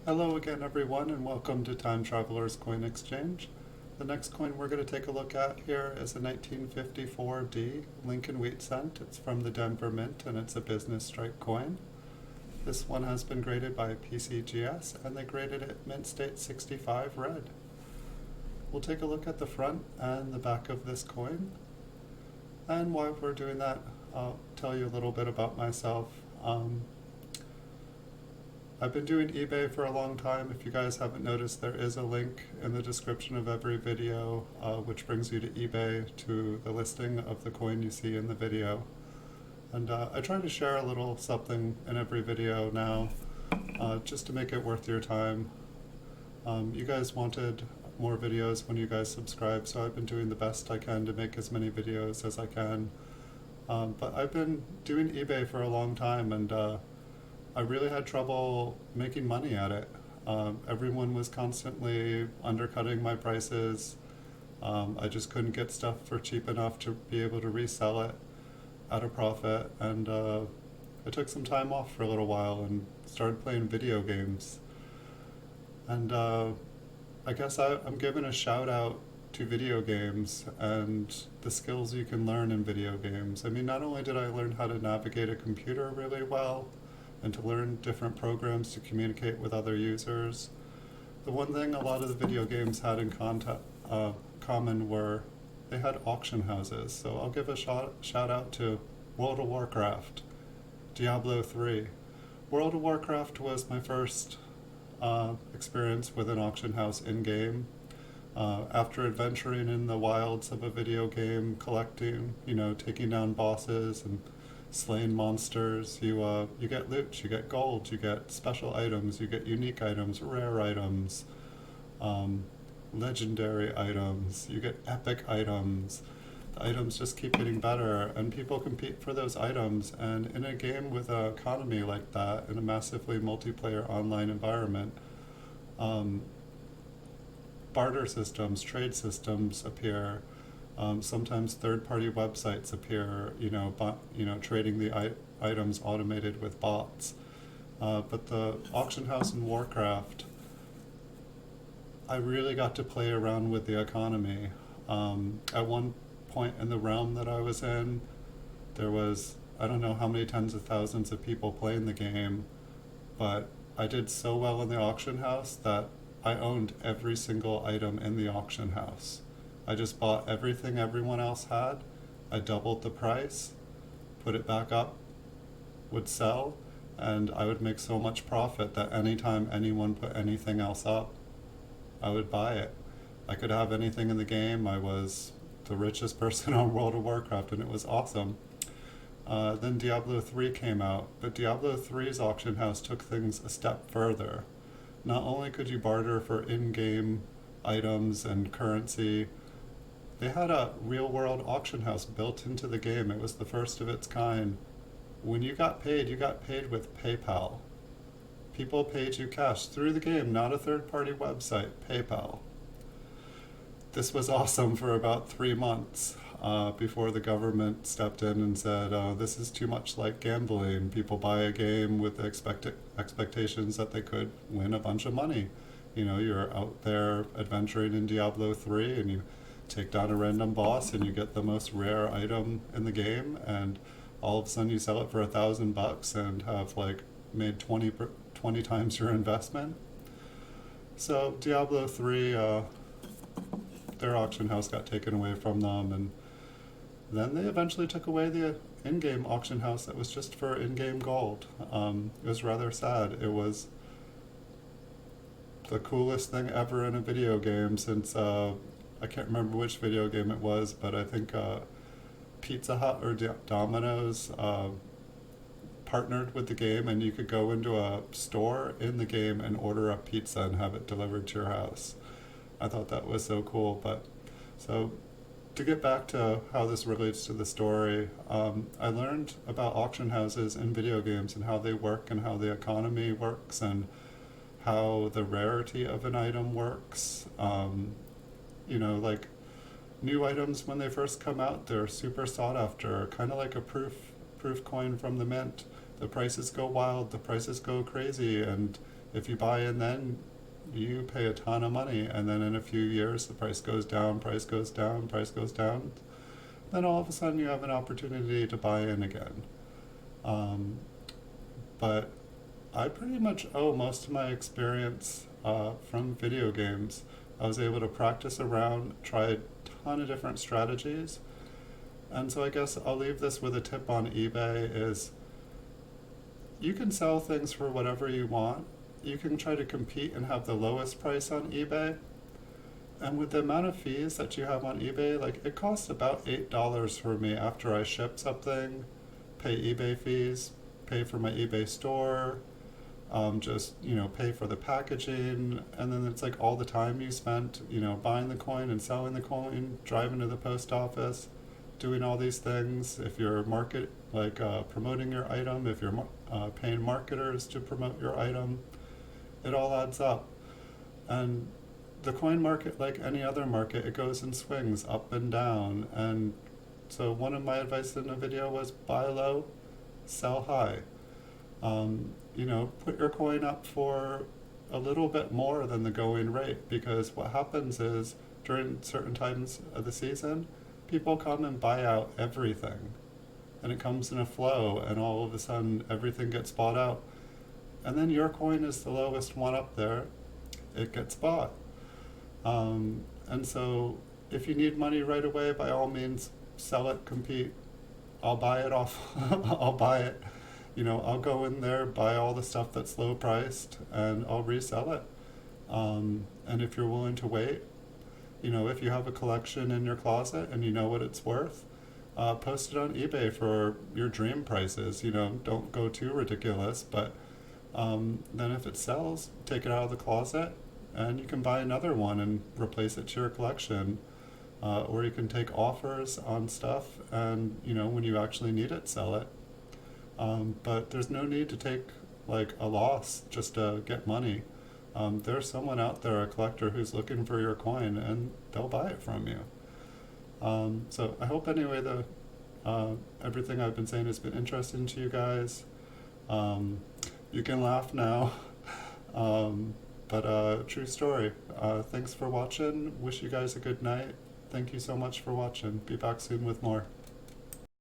Hello again everyone and welcome to Time Traveler's Coin Exchange. The next coin we're going to take a look at here is a 1954D Lincoln Wheat Cent. It's from the Denver Mint and it's a business strike coin. This one has been graded by PCGS and they graded it Mint State 65 red. We'll take a look at the front and the back of this coin. And while we're doing that, I'll tell you a little bit about myself. I've been doing eBay for a long time. If you guys haven't noticed, there is a link in the description of every video which brings you to eBay to the listing of the coin you see in the video. And I try to share a little something in every video now just to make it worth your time. You guys wanted more videos when you guys subscribe, so I've been doing the best I can to make as many videos as I can. But I've been doing eBay for a long time and I really had trouble making money at it. Everyone was constantly undercutting my prices. I just couldn't get stuff for cheap enough to be able to resell it at a profit. And I took some time off for a little while and started playing video games. And I guess I'm giving a shout out to video games and the skills you can learn in video games. I mean, not only did I learn how to navigate a computer really well, and to learn different programs to communicate with other users. The one thing a lot of the video games had in common were they had auction houses. So I'll give a shout out to World of Warcraft, Diablo 3. World of Warcraft was my first experience with an auction house in-game. After adventuring in the wilds of a video game, collecting, taking down bosses and slaying monsters, you get loot, you get gold, you get special items, you get unique items, rare items, legendary items, you get epic items. The items just keep getting better and people compete for those items, and in a game with an economy like that, in a massively multiplayer online environment, barter systems, trade systems appear. Sometimes third-party websites appear, trading the items automated with bots. But the auction house in Warcraft, I really got to play around with the economy. At one point in the realm that I was in, there was, I don't know how many tens of thousands of people playing the game, but I did so well in the auction house that I owned every single item in the auction house. I just bought everything everyone else had. I doubled the price, put it back up, would sell, and I would make so much profit that anytime anyone put anything else up, I would buy it. I could have anything in the game. I was the richest person on World of Warcraft, and it was awesome. Then Diablo 3 came out, but Diablo 3's auction house took things a step further. Not only could you barter for in-game items and currency, they had a real-world auction house built into the game. It was the first of its kind. When you got paid with PayPal. People paid you cash through the game, not a third-party website, PayPal. This was awesome for about 3 months before the government stepped in and said, this is too much like gambling. People buy a game with the expectations that they could win a bunch of money. You're out there adventuring in Diablo 3 and you take down a random boss and you get the most rare item in the game, and all of a sudden you sell it for $1,000 and have made 20 times your investment. So Diablo 3, their auction house got taken away from them, and then they eventually took away the in-game auction house that was just for in-game gold. It was rather sad. It was the coolest thing ever in a video game since I can't remember which video game it was, but I think Pizza Hut or Domino's partnered with the game, and you could go into a store in the game and order a pizza and have it delivered to your house. I thought that was so cool. But so to get back to how this relates to the story, I learned about auction houses in video games and how they work and how the economy works and how the rarity of an item works. New items, when they first come out, they're super sought after, kind of like a proof coin from the mint. The prices go wild, the prices go crazy, and If you buy in then, you pay a ton of money, and then in a few years the price goes down, price goes down, price goes down. Then all of a sudden you have an opportunity to buy in again. Um, but I pretty much owe most of my experience from video games. I was able to practice around, try a ton of different strategies, and so I guess I'll leave this with a tip on eBay is you can sell things for whatever you want. You can try to compete and have the lowest price on eBay. And with the amount of fees that you have on eBay, like it costs about $8 for me after I ship something, pay eBay fees, pay for my eBay store, just, pay for the packaging, and then it's like all the time you spent, buying the coin and selling the coin, driving to the post office, doing all these things. If you're promoting your item, if you're paying marketers to promote your item, it all adds up. And the coin market, like any other market, it goes in swings up and down. And so one of my advice in the video was buy low, sell high. Put your coin up for a little bit more than the going rate, because what happens is during certain times of the season, people come and buy out everything. And it comes in a flow, and all of a sudden everything gets bought out. And then your coin is the lowest one up there, it gets bought. And so if you need money right away, by all means, sell it, compete. I'll buy it off, I'll buy it. I'll go in there, buy all the stuff that's low priced, and I'll resell it. And if you're willing to wait, if you have a collection in your closet and you know what it's worth, post it on eBay for your dream prices. Don't go too ridiculous, but then if it sells, take it out of the closet and you can buy another one and replace it to your collection. Or you can take offers on stuff and, when you actually need it, sell it. But there's no need to take like a loss just to get money. There's someone out there, a collector, who's looking for your coin and they'll buy it from you. So I hope anyway everything I've been saying has been interesting to you guys. You can laugh now, but true story. Thanks for watching. Wish you guys a good night. Thank you so much for watching. Be back soon with more.